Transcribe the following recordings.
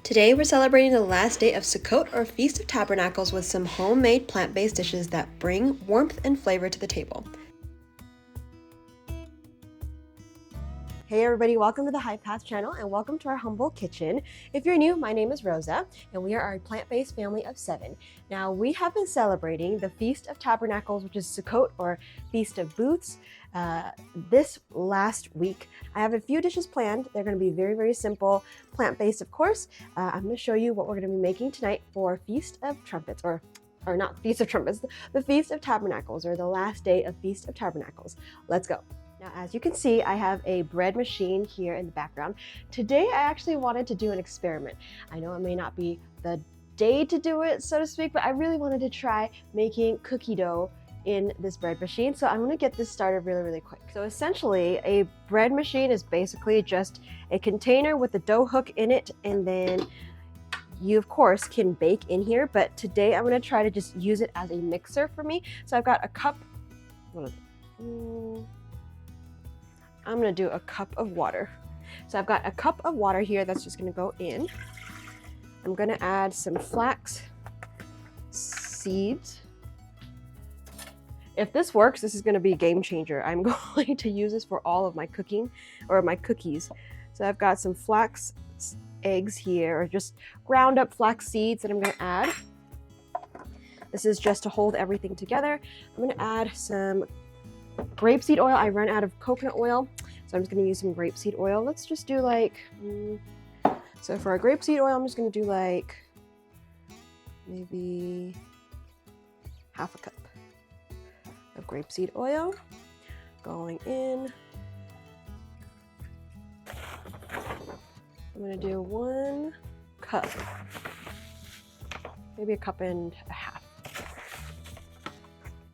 Today we're celebrating the last day of Sukkot or Feast of Tabernacles with some homemade plant-based dishes that bring warmth and flavor to the table. Hey everybody, welcome to the High Path channel and welcome to our humble kitchen. If you're new, my name is Rosa and we are a plant-based family of 7. Now we have been celebrating the Feast of Tabernacles, which is Sukkot or Feast of Booths, this last week. I have a few dishes planned. They're going to be very, very simple, plant-based of course. I'm going to show you what we're going to be making tonight for Feast of Trumpets, or not Feast of Trumpets, the Feast of Tabernacles, or the last day of Feast of Tabernacles. Let's go. Now, as you can see, I have a bread machine here in the background. Today, I actually wanted to do an experiment. I know it may not be the day to do it, so to speak, but I really wanted to try making cookie dough in this bread machine. So I'm gonna get this started really, really quick. So essentially, a bread machine is basically just a container with a dough hook in it, and then you, of course, can bake in here, but today I'm gonna try to just use it as a mixer for me. So I've got a cup, I'm gonna do a cup of water. So I've got a cup of water here that's just gonna go in. I'm gonna add some flax seeds. If this works, this is gonna be a game changer. I'm going to use this for all of my cooking or my cookies. So I've got some flax eggs here, or just ground up flax seeds that I'm gonna add. This is just to hold everything together. I'm gonna add some grapeseed oil. I run out of coconut oil, so I'm just going to use some grapeseed oil. Let's just do like, so for our grapeseed oil, I'm just going to do like maybe half a cup of grapeseed oil going in. I'm going to do 1 cup, maybe a cup and a half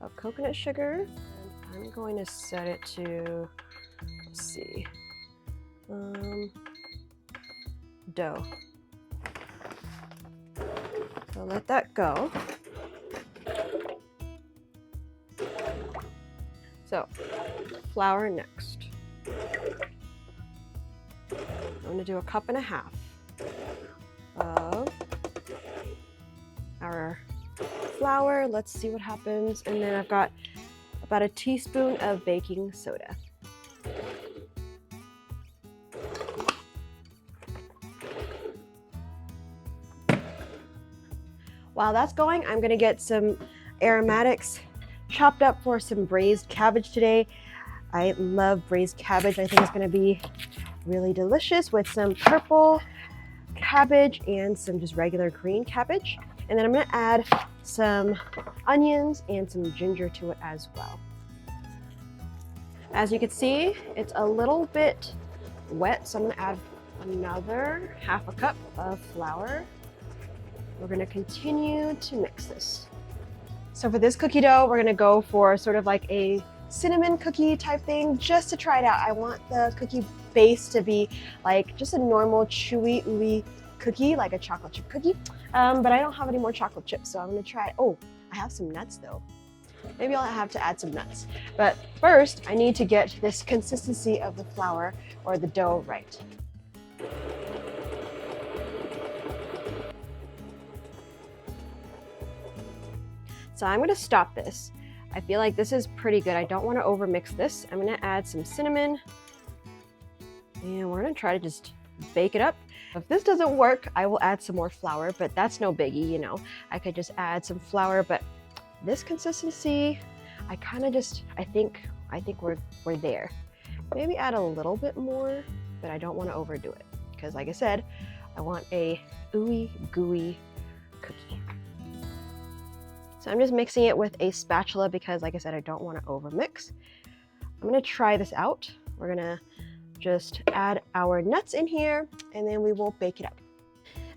of coconut sugar. I'm going to set it to, let's see, dough. So let that go. So, flour next. I'm going to do a cup and a half of our flour. Let's see what happens. And then I've got about a teaspoon of baking soda. While that's going, I'm gonna get some aromatics chopped up for some braised cabbage today. I love braised cabbage. I think it's gonna be really delicious with some purple cabbage and some just regular green cabbage. And then I'm gonna add some onions and some ginger to it as well. As you can see, it's a little bit wet, so I'm gonna add another half a cup of flour. We're gonna continue to mix this. So for this cookie dough, we're gonna go for sort of like a cinnamon cookie type thing, just to try it out. I want the cookie base to be like just a normal chewy, ooey cookie, like a chocolate chip cookie. But I don't have any more chocolate chips, so I'm gonna try it. Oh, I have some nuts though. Maybe I'll have to add some nuts. But first, I need to get this consistency of the flour or the dough right. So I'm gonna stop this. I feel like this is pretty good. I don't wanna overmix this. I'm gonna add some cinnamon, and we're gonna try to just bake it up. If this doesn't work, I will add some more flour, but that's no biggie, you know. I could just add some flour, but this consistency, I think we're there. Maybe add a little bit more, but I don't want to overdo it because, like I said, I want a ooey gooey cookie. So I'm just mixing it with a spatula because, like I said, I don't want to overmix. I'm gonna try this out. We're gonna just add our nuts in here and then we will bake it up.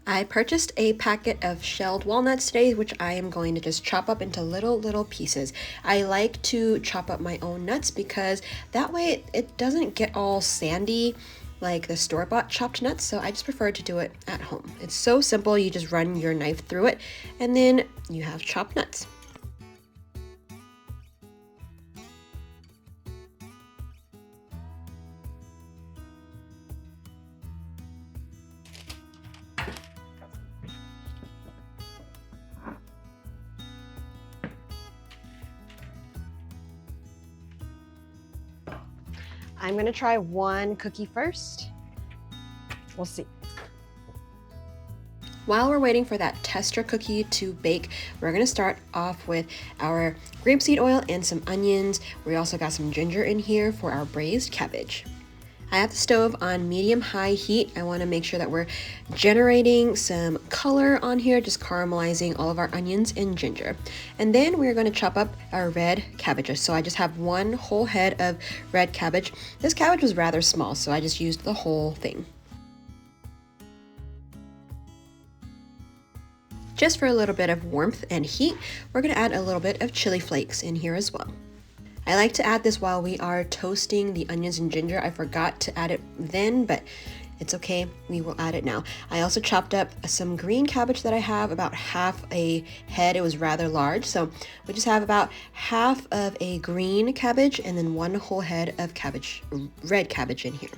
I purchased a packet of shelled walnuts today, which I am going to just chop up into little pieces. I like to chop up my own nuts because that way it doesn't get all sandy like the store-bought chopped nuts, so I just prefer to do it at home. It's so simple, you just run your knife through it and then you have chopped nuts. I'm gonna try one cookie first. We'll see. While we're waiting for that tester cookie to bake, we're gonna start off with our grapeseed oil and some onions. We also got some ginger in here for our braised cabbage. I have the stove on medium-high heat. I want to make sure that we're generating some color on here, just caramelizing all of our onions and ginger. And then we're going to chop up our red cabbages. So I just have one whole head of red cabbage. This cabbage was rather small, so I just used the whole thing. Just for a little bit of warmth and heat, we're going to add a little bit of chili flakes in here as well. I like to add this while we are toasting the onions and ginger. I forgot to add it then, but it's okay. We will add it now. I also chopped up some green cabbage that I have, about half a head. It was rather large, so we just have about half of a green cabbage and then one whole head of cabbage, red cabbage in here.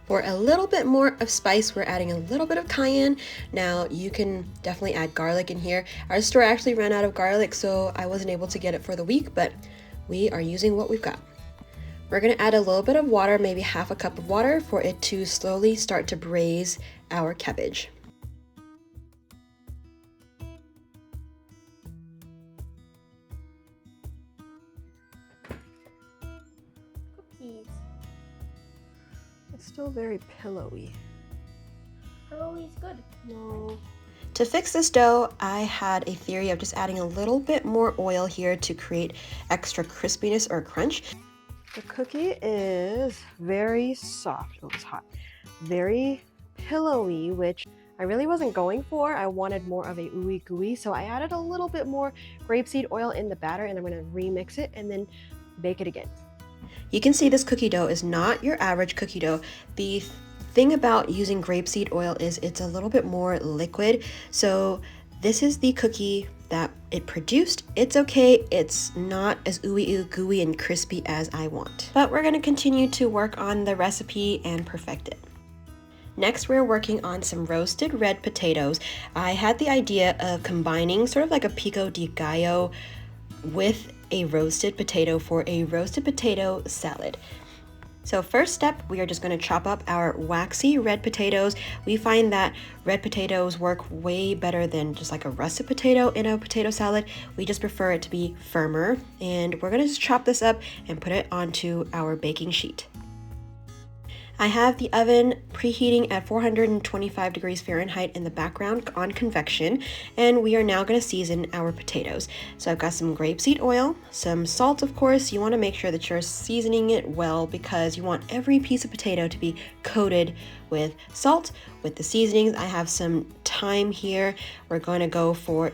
For a little bit more of spice, we're adding a little bit of cayenne. Now you can definitely add garlic in here. Our store actually ran out of garlic, so I wasn't able to get it for the week, but we are using what we've got. We're gonna add a little bit of water, maybe half a cup of water, for it to slowly start to braise our cabbage. It's still very pillowy. Pillowy is good. No. To fix this dough, I had a theory of just adding a little bit more oil here to create extra crispiness or crunch. The cookie is very soft. Oh, it's hot. Very pillowy, which I really wasn't going for. I wanted more of a ooey gooey, so I added a little bit more grapeseed oil in the batter, and I'm going to remix it and then bake it again. You can see this cookie dough is not your average cookie dough. The thing about using grapeseed oil is it's a little bit more liquid. So this is the cookie that it produced. It's okay. It's not as ooey gooey and crispy as I want. But we're going to continue to work on the recipe and perfect it. Next, we're working on some roasted red potatoes. I had the idea of combining sort of like a pico de gallo with a roasted potato for a roasted potato salad. So first step, we are just going to chop up our waxy red potatoes. We find that red potatoes work way better than just like a russet potato in a potato salad. We just prefer it to be firmer, and we're going to just chop this up and put it onto our baking sheet. I have the oven preheating at 425 degrees Fahrenheit in the background on convection, and we are now going to season our potatoes. So I've got some grapeseed oil, some salt, of course. You want to make sure that you're seasoning it well because you want every piece of potato to be coated with salt. With the seasonings, I have some thyme here. We're going to go for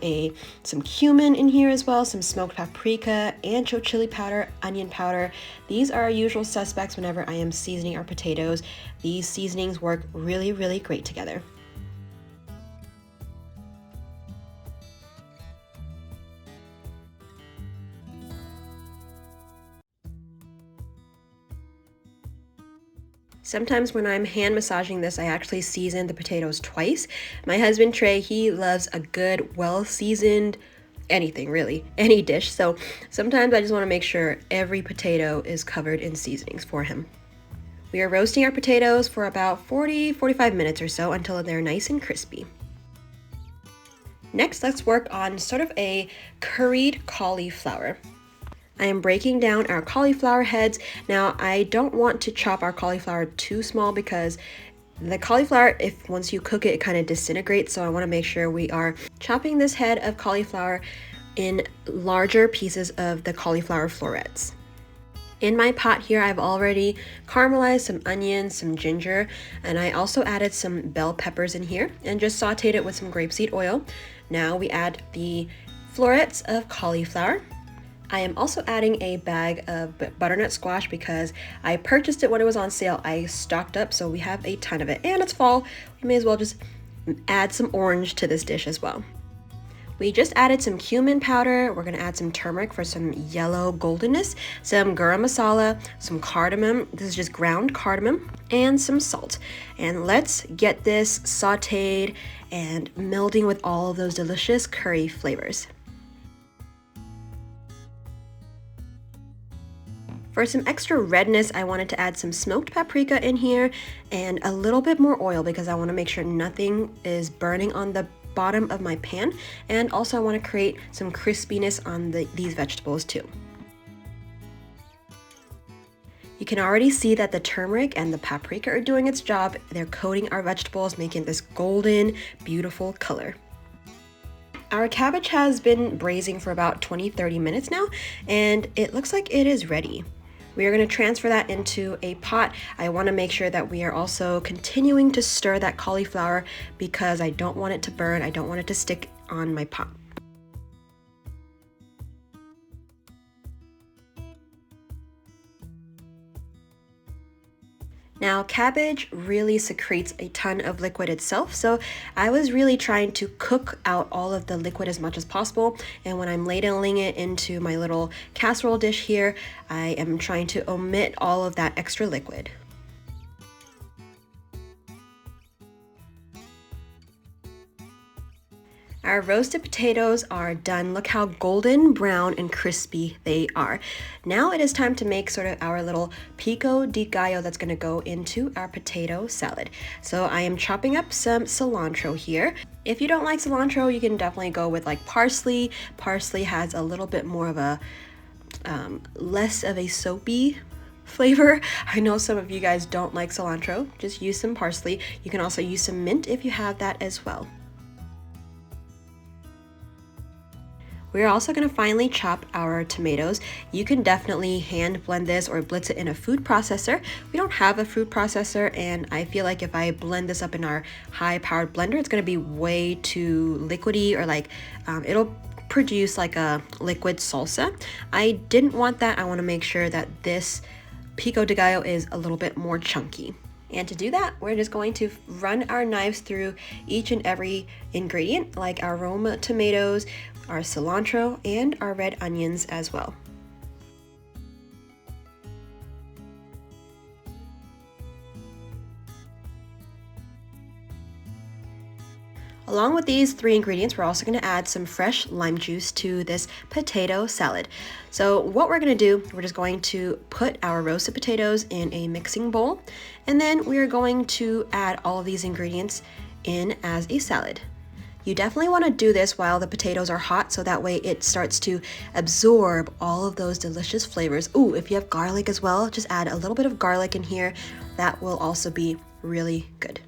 some cumin in here as well, some smoked paprika, ancho chili powder, onion powder. These are our usual suspects whenever I am seasoning our potatoes. These seasonings work really, really great together. Sometimes when I'm hand massaging this, I actually season the potatoes twice. My husband, Trey, he loves a good, well-seasoned anything, really, any dish. So sometimes I just want to make sure every potato is covered in seasonings for him. We are roasting our potatoes for about 40-45 minutes or so until they're nice and crispy. Next, let's work on sort of a curried cauliflower. I am breaking down our cauliflower heads. Now, I don't want to chop our cauliflower too small because the cauliflower, once you cook it, it kind of disintegrates. So I want to make sure we are chopping this head of cauliflower in larger pieces of the cauliflower florets. In my pot here, I've already caramelized some onions, some ginger, and I also added some bell peppers in here and just sauteed it with some grapeseed oil. Now we add the florets of cauliflower. I am also adding a bag of butternut squash because I purchased it when it was on sale. I stocked up, so we have a ton of it. And it's fall, we may as well just add some orange to this dish as well. We just added some cumin powder. We're gonna add some turmeric for some yellow goldenness, some garam masala, some cardamom. This is just ground cardamom, and some salt. And let's get this sauteed and melding with all of those delicious curry flavors. For some extra redness, I wanted to add some smoked paprika in here and a little bit more oil because I want to make sure nothing is burning on the bottom of my pan, and also I want to create some crispiness on these vegetables too. You can already see that the turmeric and the paprika are doing its job. They're coating our vegetables, making this golden, beautiful color. Our cabbage has been braising for about 20-30 minutes now, and it looks like it is ready. We are going to transfer that into a pot. I want to make sure that we are also continuing to stir that cauliflower because I don't want it to burn. I don't want it to stick on my pot. Now, cabbage really secretes a ton of liquid itself, so I was really trying to cook out all of the liquid as much as possible, and when I'm ladling it into my little casserole dish here, I am trying to omit all of that extra liquid. Our roasted potatoes are done. Look how golden brown and crispy they are. Now it is time to make sort of our little pico de gallo that's going to go into our potato salad. So I am chopping up some cilantro here. If you don't like cilantro, you can definitely go with like parsley. Parsley has a little bit more of a less of a soapy flavor. I know some of you guys don't like cilantro. Just use some parsley. You can also use some mint if you have that as well. We're also going to finely chop our tomatoes. You can definitely hand blend this or blitz it in a food processor. We don't have a food processor, and I feel like if I blend this up in our high-powered blender, it's going to be way too liquidy, or like it'll produce like a liquid salsa. I didn't want that. I want to make sure that this pico de gallo is a little bit more chunky. And to do that, we're just going to run our knives through each and every ingredient, like our Roma tomatoes, our cilantro, and our red onions as well. Along with these three ingredients, we're also going to add some fresh lime juice to this potato salad. So what we're going to do, we're just going to put our roasted potatoes in a mixing bowl, and then we're going to add all of these ingredients in as a salad. You definitely want to do this while the potatoes are hot, so that way it starts to absorb all of those delicious flavors. Ooh, if you have garlic as well, just add a little bit of garlic in here. That will also be really good.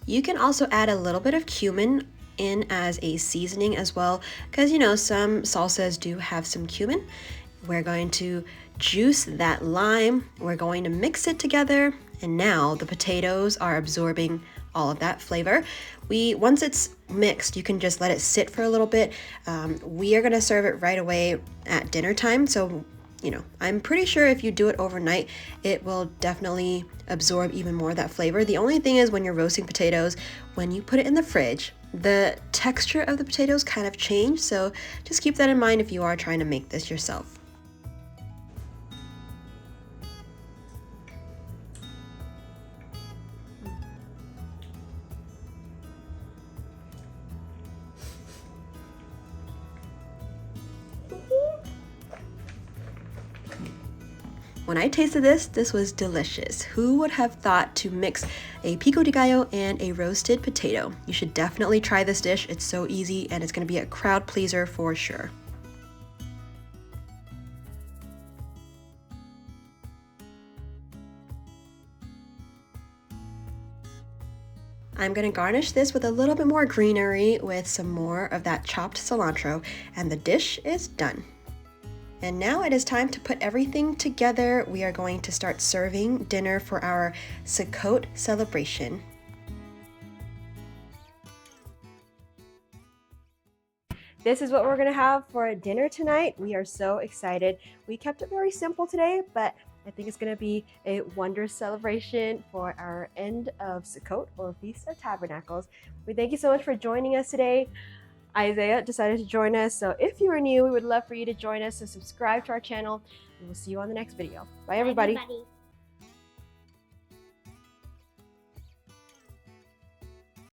You can also add a little bit of cumin in as a seasoning as well, because you know some salsas do have some cumin. We're going to juice that lime, we're going to mix it together, and now the potatoes are absorbing all of that flavor. Once it's mixed, you can just let it sit for a little bit. We are going to serve it right away at dinner time, so you know, I'm pretty sure if you do it overnight, it will definitely absorb even more of that flavor. The only thing is when you're roasting potatoes, when you put it in the fridge, the texture of the potatoes kind of change, so just keep that in mind if you are trying to make this yourself. When I tasted this, this was delicious. Who would have thought to mix a pico de gallo and a roasted potato? You should definitely try this dish. It's so easy and it's going to be a crowd pleaser for sure. I'm going to garnish this with a little bit more greenery with some more of that chopped cilantro, and the dish is done. And now it is time to put everything together. We are going to start serving dinner for our Sukkot celebration. This is what we're gonna have for dinner tonight. We are so excited. We kept it very simple today, but I think it's gonna be a wondrous celebration for our end of Sukkot, or Feast of Tabernacles. We thank you so much for joining us today. Isaiah decided to join us, so if you are new, we would love for you to join us, so subscribe to our channel, and we'll see you on the next video. Bye everybody.